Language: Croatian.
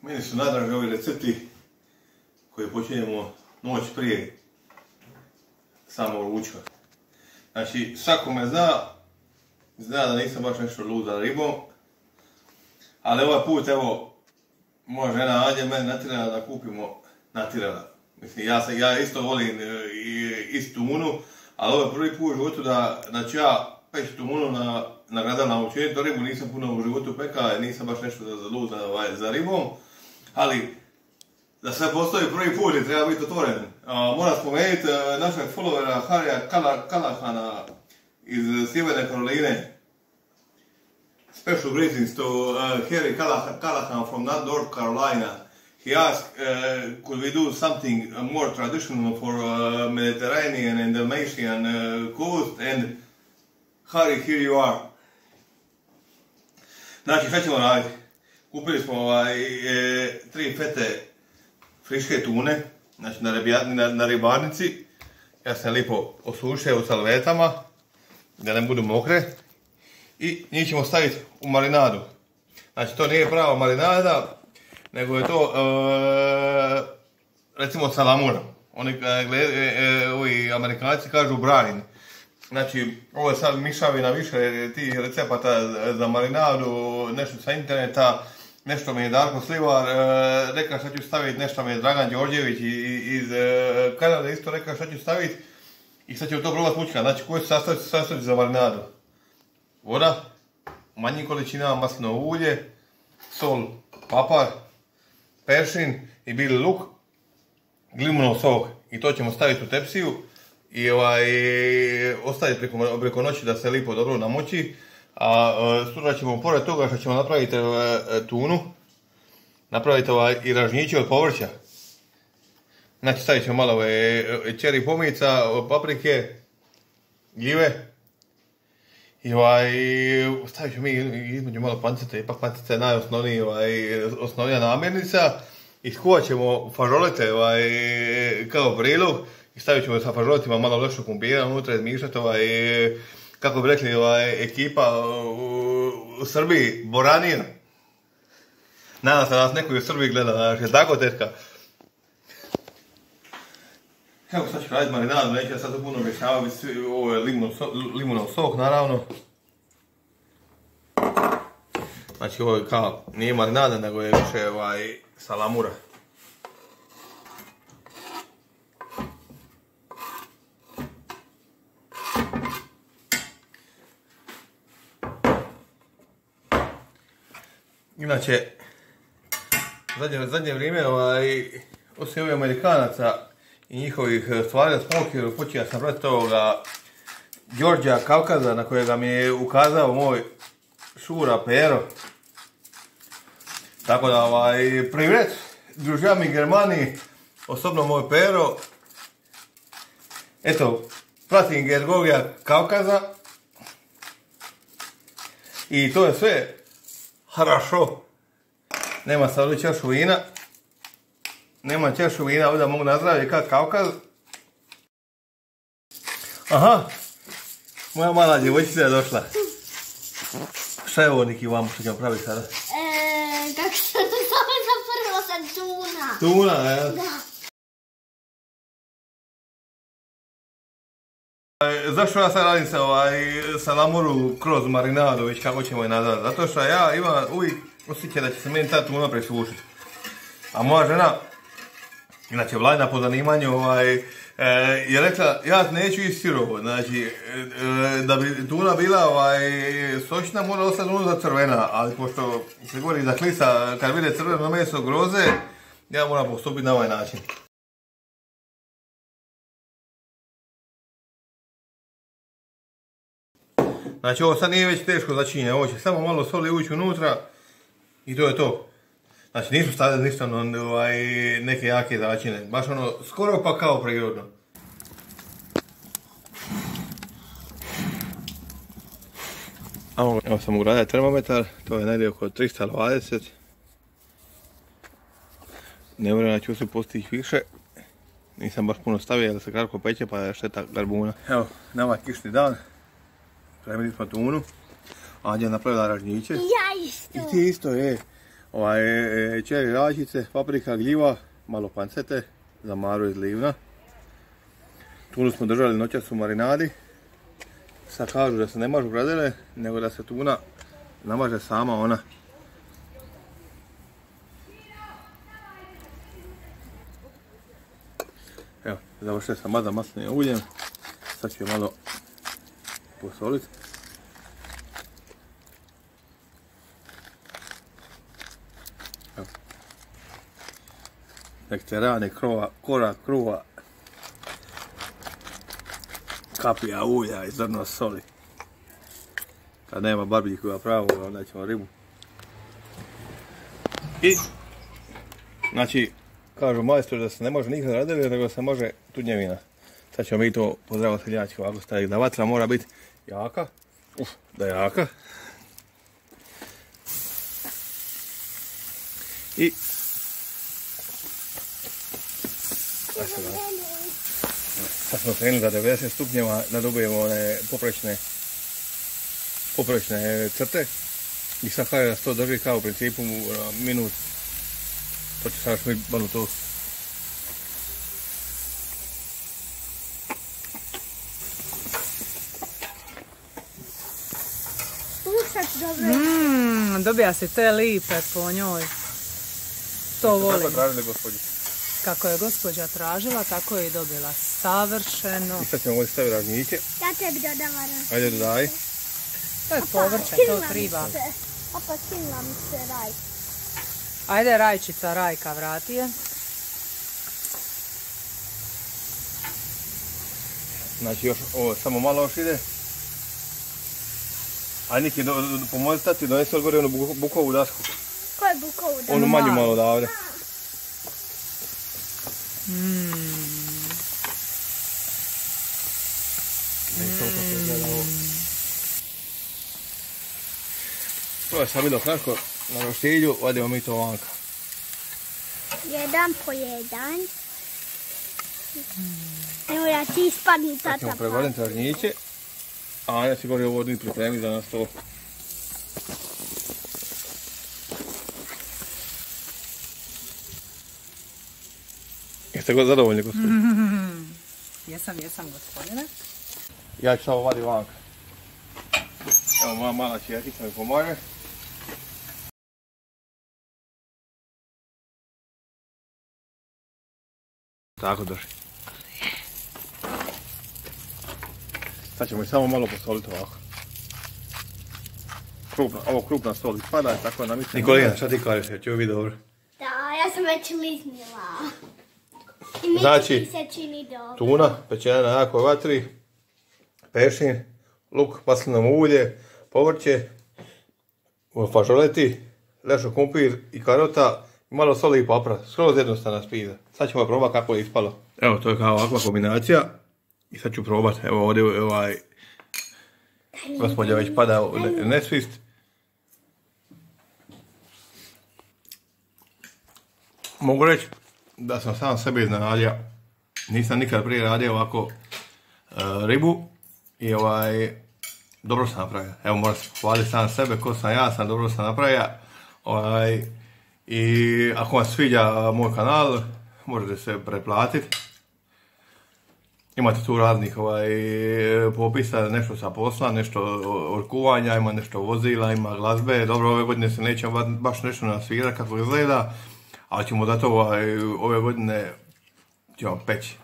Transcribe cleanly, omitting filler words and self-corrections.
Meni su nadraži ovi recepti koje počinjemo noć prije samog ručka. Znači, svako me zna da nisam baš nešto lud za ribom, ali ovaj put, evo, moja žena Adja mene natjerala da kupimo, Mislim, ja isto volim istu tunu, ali ovo je prvi put u životu da ću ja peći tunu na gradalnom učiniti ribu, nisam puno u životu pekao, nisam baš nešto lud za ribom, ali da sve postoji prvi put i treba biti otvoren. Moram spomenuti našeg followera Harrya Callahana iz Sjeverne Karoline. Special greetings to Harry Callahan from North Carolina. He asked, could we do something more traditional for Mediterranean and Dalmatian coast, and Harry, here you are. Znači, šta ćemo raditi? Kupili smo 3 fete friške tune, znači na ribarnici. Ja sam lijepo osušio u salvetama, da ne budu mokre. I njih ćemo staviti u marinadu. Znači, to nije prava marinada, nego je to, recimo, salamura. Ovi Amerikanci kažu brine. Znači, ovo je sad mišavina više tih recepata za marinadu, nešto sa interneta, nešto mi je Darko Slivar, rekao šta ću staviti, nešto mi je Dragan Đorđević iz Kanade isto rekao šta ću staviti i sad ću to probati mučka. Znači, koji su sastojci za marinadu? Voda, u manjim količinama maslinovo ulje, sol, papar, peršin i bili luk, limunov sok. I to ćemo staviti u tepsiju i ostaviti preko noći da se lipo dobro namoči. A sutra ćemo, pored toga što ćemo napraviti tunu, napraviti i ražnjiće od povrća. Znači, stavit ćemo malo čeri pomica, paprike, gljive. I stavit ćemo između malo panceta, ipak panceta je najosnovnija namirnica. I skuvat ćemo fažolete kao prilog i stavit ćemo sa fažoletima malo lešnog kumpira unutra, izmišljati kako bi rekli ekipa u Srbiji, Boranina. Nadam se da nas neko u Srbiji gleda, znači je tako teška. Evo sad ću raditi marinadu, neću ja sad to puno mješavati, ovo je limunov sok naravno. Znači ovo je kao, nije marinada nego je više salamura. Inače, zadnje vrijeme, osim ovih Amerikanaca i njihovih stvari da smokiru, počeo sam pratiti ovoga Đorđa Kavkaza, na kojega mi je ukazao moj Šura Pero. Tako da, privet, družjami Germani, osobno moj Pero. Eto, pratim Gergovija Kavkaza. I to je sve harašo. Nema sad ovdje čašu vina. Nema čašu vina, ovdje mogu nazdraviti kad Kavkaz. Aha, moja mala djevojčica je došla. Šta je ovo, Niki, vamo što ćemo praviti sada? Kako se to zove, zapravo sam tuna. Tuna, ne? Da. Zašto ja sad radim salamuru kroz marinadu, već kako ćemo je nazvati? Zato što ja imam uvijek osjećaj da će se meni ta tuna presušiti. A moja žena, inače Vlajna po zanimanju, je rekla, ja neću ići sirovo. Znači, da bi tuna bila sočna, mora ostati unutra crvena, ali pošto se govori da klisa, kad vide crveno meso groze, ja moram postupiti na ovaj način. Znači, ovo sad nije već teško začinje, ovo će samo malo soli ući unutra i to je to. Znači, nisu stavili ništa neke jake začine, baš skoro pa kao prirodno. Evo sam ugradio termometar, to je negdje oko 320. Ne vjerujem da ću se postići više. Nisam baš puno stavio jer se kratko peče pa je šteta garbuna. Evo, nama je kišni dan. Spremili smo tunu. Anđa je napravila ražnjiće. I ja isto. I ti isto je. Čeri rajčice, paprika, gljiva, malo pancete, za Maru iz Livna. Tunu smo držali noćas u marinadi. Sad kažu da se ne mažu gradele, nego da se tuna namaže sama ona. Evo, završio sam mazam maslinim uljem. Sad ću je malo posoliti. Evo. Nek te rane kora kruva. Kapija ulja i zrno soli. Kad nema barbikua pravo, onda ćemo ribu. I, znači, kažu majstori da se ne može nikad raditi, nego se može tudnjevina. Sad ćemo mi to pozdravo seljački ovako staviti, da vatra mora biti jaka. Da je jaka. I sad smo krenuli za 90 stupnjeva da dobijemo one poprečne crte. I sad kada da se to drži kao u principu minut. To će sad šmit malo to. Dobija se te lipe po njoj. To volim. Kako tražili gospođi? Kako je gospođa tražila, tako je i dobila. Savršeno. I sad ćemo ovdje staviti ražnjiće. Ja tebi dodam ražnjiće. Ajde dodaj. To je povrće, to triba. Opa, kinula mi se raj. Ajde rajčica, Rajka, vrati je. Znači još ovo samo malo još ide. Aj Niki, pomozi tati, donesi odgore onu bukovu dasku. Ko je bukovu dasku? Onu manju malo odavde. To je sam bilo kratko na roštilju, vadimo mi to vanka. Jedan po jedan. Evo ja ti ispadni tata. Sad ćemo prevariti ražnjiće, a Anja će gore ovo pripremiti za nas to. Jeste god zadovoljni, gospodine? Jesam, gospodine. Ja ću samo vaditi vanka. Evo moja mala čerkica mi pomaže. Tako drži. Sad ćemo i samo malo posoliti ovako. Ovo krupna sol ispada, tako da nam mislim... Nikolina, šta ti kažeš, jer će ovo biti dobro? Da, ja sam već liznila. I mi Znači, se čini dobro. Tuna, pečena na jakoj vatri, pešin, luk, maslinovo ulje, povrće, fažoleti, lešo kumpir i karota, i malo soli i papra. Skroz jednostavna spida. Sad ćemo probati kako je ispalo. Evo, to je kao ovakva kombinacija. I sad ću probati. Evo ovdje gospođa već pada u nesvist. Mogu reći da sam sam sebe iznenadio. Nisam nikad prije radio ovako ribu. I dobro sam napravio. Evo moram se pohvaliti sam sebe ko sam ja, dobro sam napravio. I ako vam sviđa moj kanal, možete se pretplatiti. Imate tu raznih popisa, nešto sa posla, nešto od kuvanja, ima nešto vozila, ima glazbe. Dobro, ove godine se nećemo baš nešto nasvirati kako izgleda, ali ćemo zato ove godine ćemo peći.